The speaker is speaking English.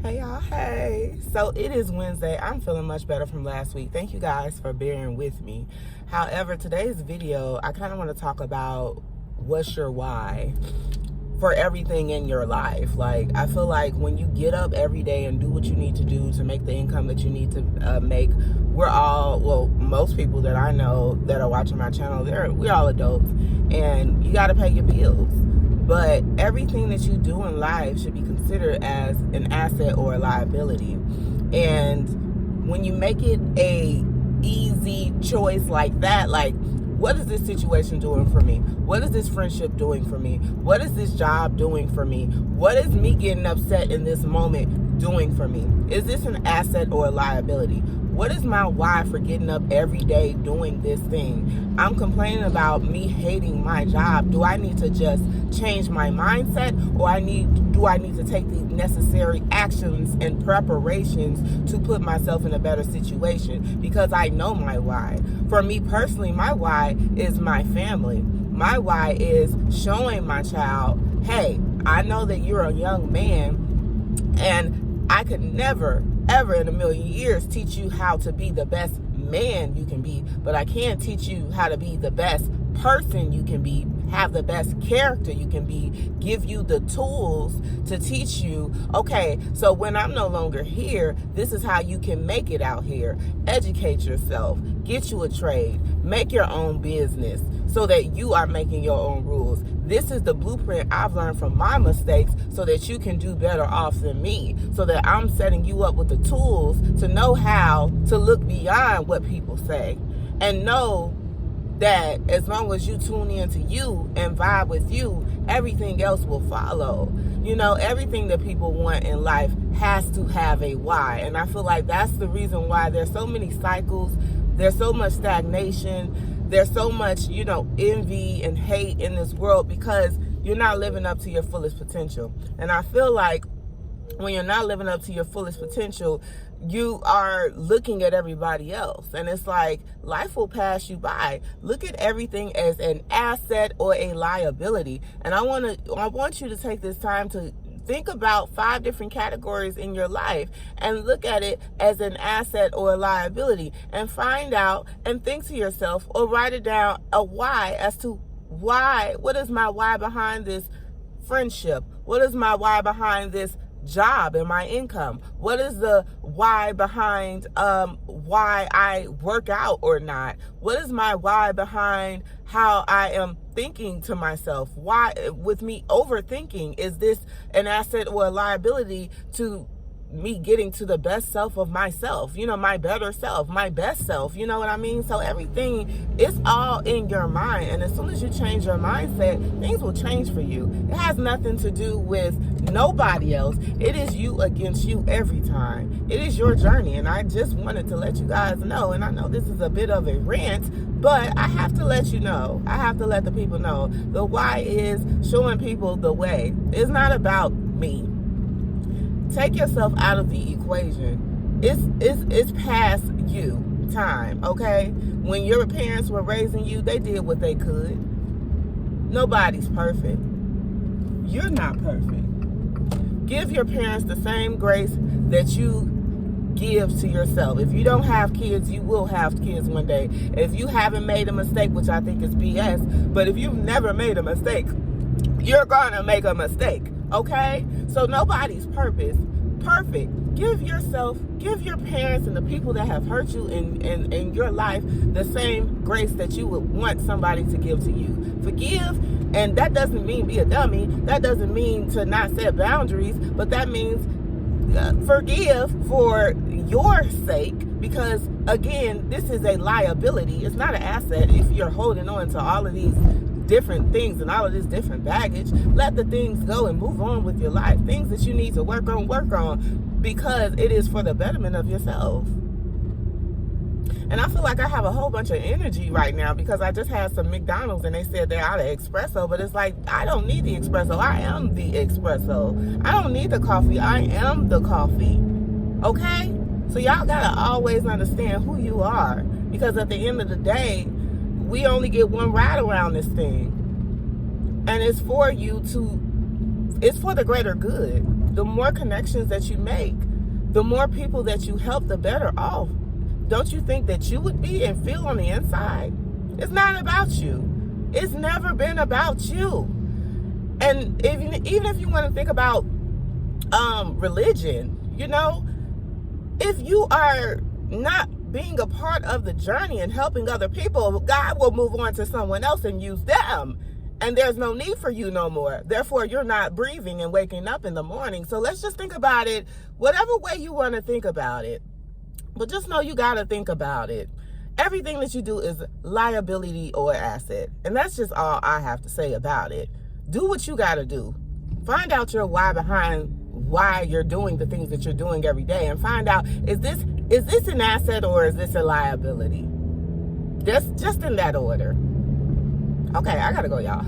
Hey y'all, hey. So it is Wednesday. I'm feeling much better from last week. Thank you guys for bearing with me. However, today's video, I kind of want to talk about what's your why for everything in your life. Like, I feel like when you get up every day and do what you need to do to make the income that you need to make, most people that I know that are watching my channel, we're all adults, and you got to pay your bills. But everything that you do in life should be considered as an asset or a liability. And when you make it a easy choice like that, like, what is this situation doing for me? What is this friendship doing for me? What is this job doing for me? What is me getting upset in this moment doing for me? Is this an asset or a liability? What is my why for getting up every day doing this thing? I'm complaining about me hating my job. Do I need to just change my mindset, or do I need to take the necessary actions and preparations to put myself in a better situation? Because I know my why. For me personally, my why is my family. My why is showing my child, hey, I know that you're a young man, and I could never, ever in a million years teach you how to be the best man you can be, but I can teach you how to be the best person you can be, have the best character you can be, give you the tools to teach you, okay, so when I'm no longer here, this is how you can make it out here. Educate yourself, get you a trade, make your own business so that you are making your own rules. This is the blueprint I've learned from my mistakes so that you can do better off than me, so that I'm setting you up with the tools to know how to look beyond what people say and know that as long as you tune into you and vibe with you, everything else will follow. You know, everything that people want in life has to have a why. And I feel like that's the reason why there's so many cycles, there's so much stagnation, there's so much, envy and hate in this world, because you're not living up to your fullest potential. And I feel like when you're not living up to your fullest potential, you are looking at everybody else, and it's like life will pass you by. Look at everything as an asset or a liability. And I want you to take this time to think about 5 different categories in your life and look at it as an asset or a liability, and find out and think to yourself, or write it down, a why as to why. What is my why behind this friendship? What is my why behind this job and my income? What is the why behind why I work out or not? What is my why behind how I am thinking to myself? Why, with me overthinking, is this an asset or a liability to me getting to the best self of myself, my better self, my best self, you know what I mean? So everything is all in your mind, and as soon as you change your mindset, things will change for you. It has nothing to do with nobody else. It is you against you every time. It is your journey, and I just wanted to let you guys know, and I know this is a bit of a rant, but I have to let you know, I have to let the people know, the why is showing people the way. It's not about me. Take yourself out of the equation. It's past you time, okay? When your parents were raising you, they did what they could. Nobody's perfect. You're not perfect. Give your parents the same grace that you give to yourself. If you don't have kids, you will have kids one day. If you haven't made a mistake, which I think is BS, but if you've never made a mistake, you're gonna make a mistake. Okay? So nobody's perfect. Give your parents and the people that have hurt you in your life the same grace that you would want somebody to give to you. Forgive, and that doesn't mean be a dummy. That doesn't mean to not set boundaries, but that means forgive for your sake, because again, this is a liability. It's not an asset. If you're holding on to all of these different things and all of this different baggage, let the things go and move on with your life. Things that you need to work on, because it is for the betterment of yourself. And I feel like I have a whole bunch of energy right now because I just had some McDonald's and they said they're out of espresso, but it's like, I don't need the espresso. I am the espresso. I don't need the coffee. I am the coffee. Okay? So y'all gotta always understand who you are, because at the end of the day, we only get one ride around this thing. And it's for you to, it's for the greater good. the more connections that you make, the more people that you help, the better off. Don't you think that you would be and feel on the inside? It's not about you. It's never been about you. And even if you want to think about religion, you know, if you are not being a part of the journey and helping other people, God will move on to someone else and use them. And there's no need for you no more. Therefore, you're not breathing and waking up in the morning. So let's just think about it whatever way you want to think about it. But just know you got to think about it. Everything that you do is liability or asset. And that's just all I have to say about it. Do what you got to do. Find out your why behind why you're doing the things that you're doing every day, and find out, is this an asset or is this a liability? Just in that order. Okay, I gotta go, y'all.